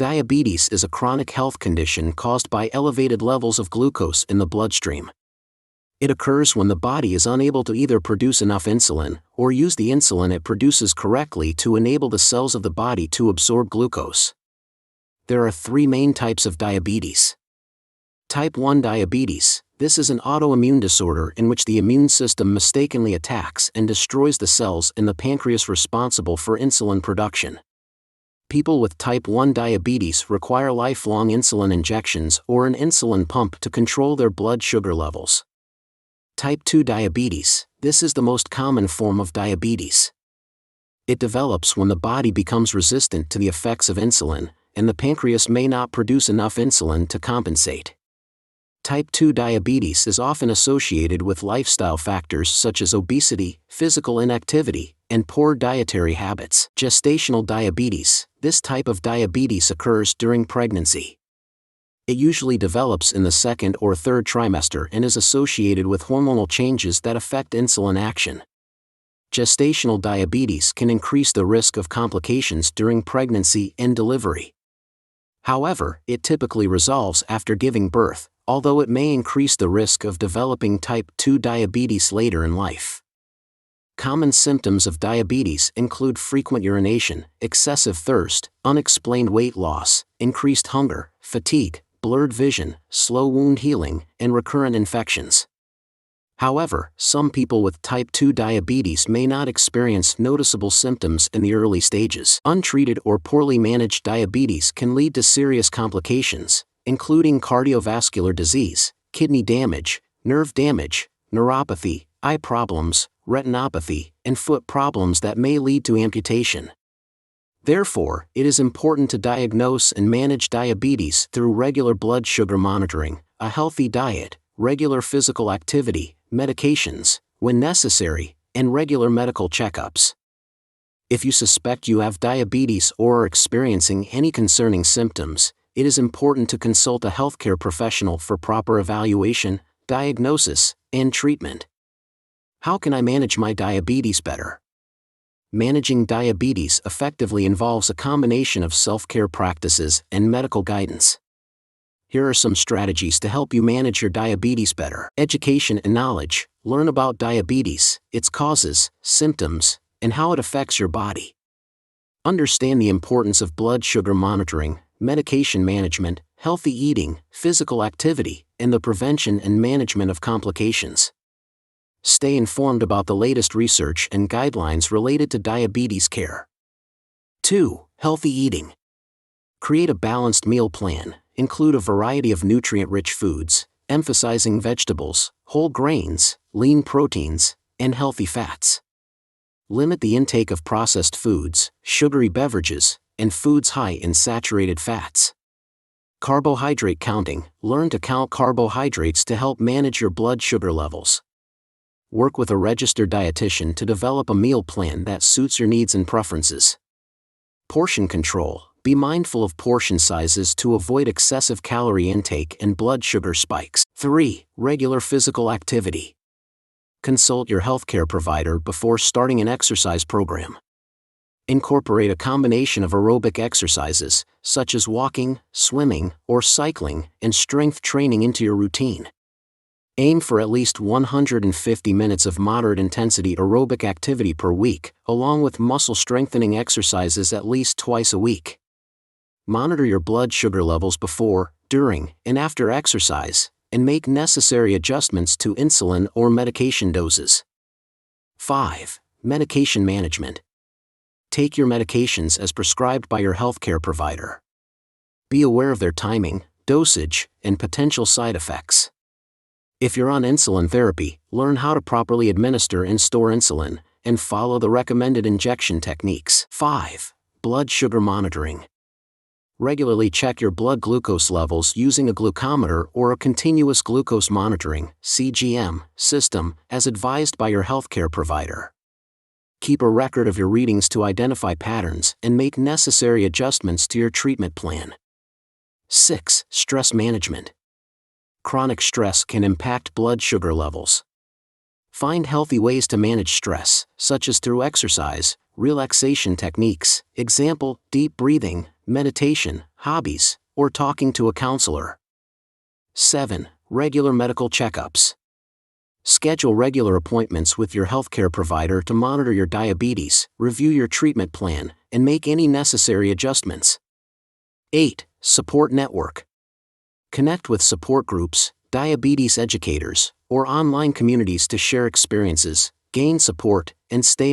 Diabetes is a chronic health condition caused by elevated levels of glucose in the bloodstream. It occurs when the body is unable to either produce enough insulin or use the insulin it produces correctly to enable the cells of the body to absorb glucose. There are three main types of diabetes. Type 1 diabetes. This is an autoimmune disorder in which the immune system mistakenly attacks and destroys the cells in the pancreas responsible for insulin production. People with type 1 diabetes require lifelong insulin injections or an insulin pump to control their blood sugar levels. Type 2 diabetes. This is the most common form of diabetes. It develops when the body becomes resistant to the effects of insulin, and the pancreas may not produce enough insulin to compensate. Type 2 diabetes is often associated with lifestyle factors such as obesity, physical inactivity, and poor dietary habits. Gestational diabetes. This type of diabetes occurs during pregnancy. It usually develops in the second or third trimester and is associated with hormonal changes that affect insulin action. Gestational diabetes can increase the risk of complications during pregnancy and delivery. However, it typically resolves after giving birth, although it may increase the risk of developing type 2 diabetes later in life. Common symptoms of diabetes include frequent urination, excessive thirst, unexplained weight loss, increased hunger, fatigue, blurred vision, slow wound healing, and recurrent infections. However, some people with type 2 diabetes may not experience noticeable symptoms in the early stages. Untreated or poorly managed diabetes can lead to serious complications, including cardiovascular disease, kidney damage, nerve damage, neuropathy, eye problems, retinopathy, and foot problems that may lead to amputation. Therefore, it is important to diagnose and manage diabetes through regular blood sugar monitoring, a healthy diet, regular physical activity, medications, when necessary, and regular medical checkups. If you suspect you have diabetes or are experiencing any concerning symptoms, it is important to consult a healthcare professional for proper evaluation, diagnosis, and treatment. How can I manage my diabetes better? Managing diabetes effectively involves a combination of self-care practices and medical guidance. Here are some strategies to help you manage your diabetes better. Education and knowledge. Learn about diabetes, its causes, symptoms, and how it affects your body. Understand the importance of blood sugar monitoring, medication management, healthy eating, physical activity, and the prevention and management of complications. Stay informed about the latest research and guidelines related to diabetes care. 2. Healthy eating. Create a balanced meal plan. Include a variety of nutrient-rich foods, emphasizing vegetables, whole grains, lean proteins, and healthy fats. Limit the intake of processed foods, sugary beverages, and foods high in saturated fats. Carbohydrate counting. Learn to count carbohydrates to help manage your blood sugar levels. Work with a registered dietitian to develop a meal plan that suits your needs and preferences. Portion control. Be mindful of portion sizes to avoid excessive calorie intake and blood sugar spikes. 3. Regular physical activity. Consult your healthcare provider before starting an exercise program. Incorporate a combination of aerobic exercises, such as walking, swimming, or cycling, and strength training into your routine. Aim for at least 150 minutes of moderate-intensity aerobic activity per week, along with muscle-strengthening exercises at least twice a week. Monitor your blood sugar levels before, during, and after exercise, and make necessary adjustments to insulin or medication doses. 5. Medication management. Take your medications as prescribed by your healthcare provider. Be aware of their timing, dosage, and potential side effects. If you're on insulin therapy, learn how to properly administer and store insulin, and follow the recommended injection techniques. 5. Blood sugar monitoring. Regularly check your blood glucose levels using a glucometer or a continuous glucose monitoring (CGM) system, as advised by your healthcare provider. Keep a record of your readings to identify patterns and make necessary adjustments to your treatment plan. 6. Stress management. Chronic stress can impact blood sugar levels. Find healthy ways to manage stress, such as through exercise, relaxation techniques, example, deep breathing, meditation, hobbies, or talking to a counselor. 7. Regular medical checkups. Schedule regular appointments with your healthcare provider to monitor your diabetes, review your treatment plan, and make any necessary adjustments. 8. Support network. Connect with support groups, diabetes educators, or online communities to share experiences, gain support, and stay